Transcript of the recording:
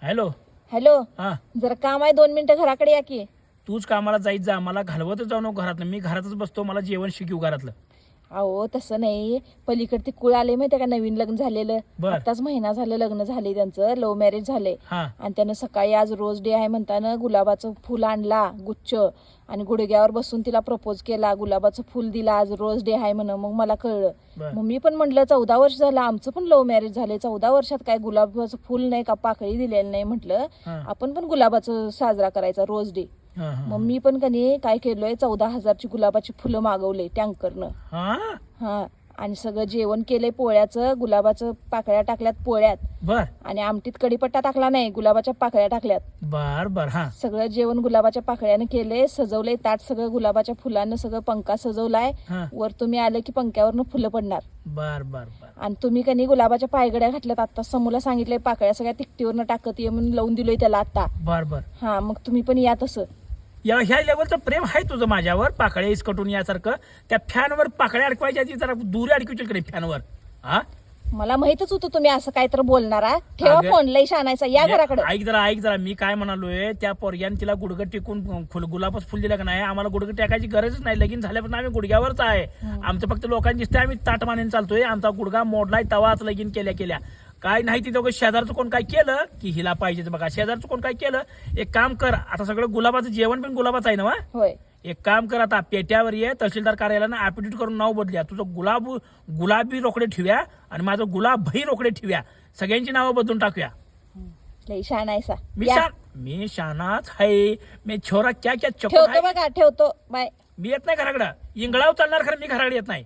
Hello. Hello, हा, जरा काम आहे, 2 मिनिटं घराकडे या की. तूच कामाला जाईत जा, मला घालवतच जाऊ नको घरातलं. मी घरातच बसतो, मला जेवण शिकवू घरातलं. अहो तसं नाही, पलीकडे ती कुळ आले माहितीये का, नवीन लग्न झालेलं. बर. आताच महिना झालं लग्न झाले त्यांचं, लव्ह मॅरेज झाले. हा. आणि त्यानं सकाळी आज रोज डे आहे म्हणताना गुलाबाचं फुल आणला गुच्छ आणि गुडघ्यावर बसून तिला प्रपोज केला, गुलाबाचं फुल दिला. आज रोज डे आहे म्हणून मग मला कळलं. बर. मग मी पण म्हटलं 14 वर्ष झालं आमचं पण लव्ह मॅरेज झाले, 14 वर्षात काय गुलाबाचं फुल नाही का, पाकळी दिलेलं नाही. म्हटलं हा. आपण पण गुलाबाचं साजरा करायचा रोज डे. हा, हा, मग मी पण कनी काय केलंय, 14,000ची गुलाबाची फुलं मागवले टँकरनं. हा. हा, आणि सगळं जेवण केलंय पोळ्याचं, गुलाबाचं पाकळ्या टाकल्यात पोळ्यात. बर आणि आमटीत कढीपत्ता टाकला नाही, गुलाबाच्या पाकळ्या टाकल्यात. बर बर. हा. सगळं जेवण गुलाबाच्या पाकळ्यानं केलंय, सजवलंय ताट सगळं गुलाबाच्या फुलानं, सगळं पंखा सजवलाय. हा. वर तुम्ही आलं की पंख्यावरनं फुलं पडणार. बर बर बर. आणि तुम्ही कनी गुलाबाच्या पायगड्या घातल्यात. आता समूला सांगितलंय पाकळ्या सगळ्या तिकटीवरनं टाकत ये म्हणून लावून दिलोय त्याला आता. बर बर. हा, मग तुम्ही पण या तसं. ह्या लेवलचं प्रेम आहे तुझं माझ्यावर, पाकळ्या इसकटून यासारखं. त्या फॅनवर पाकळ्या अडकवायच्या आधी जरा दूर अडकवशील कडे फॅनवर. हा, मला माहितच होतं तुम्ही असं काय तर बोलणारा. ठेवा अगं, फोन, लई शानायचा. या घराकडे. ऐक जरा मी काय म्हणालोय, त्या पोरग्यानं तिला गुडघं टेकून गुलाबच फुल दिलं का नाही. आम्हाला गुडघं टेकायची गरजच नाही. लगीन झाल्यापासून आम्ही गुडघ्यावरच आहे. आमचं फक्त लोकांनी दिसतंय आम्ही ताटमानेने चालतोय. आमचा गुडघा मोडलाय तवाच लगीन केल्या काय नाही. ती दोघं शेजारचं कोण काय केलं की हिला पाहिजे बघा. शेजारचं कोण काय केलं, एक काम कर आता, सगळं गुलाबाचं जेवण पण गुलाबाचं आहे ना. होय. एक काम कर आता, पेट्यावर ये, तहसीलदार कार्यालयानं ऍपिट्यूट करून नाव बदल्या. तुझं गुलाबी रोकडे ठेव्या आणि माझं गुलाबही रोकडे ठेव्या. सगळ्यांची नावं बदलून टाकूया. लई शानायचा. मी शानाच आहे. मी छोरा क्या क्या चकोर ठेवतो आहे. बघा, ठेवतो. बाय. मी येत नाही घराकडं. इंगळाव चालणार खरं, मी घराकडे येत नाही.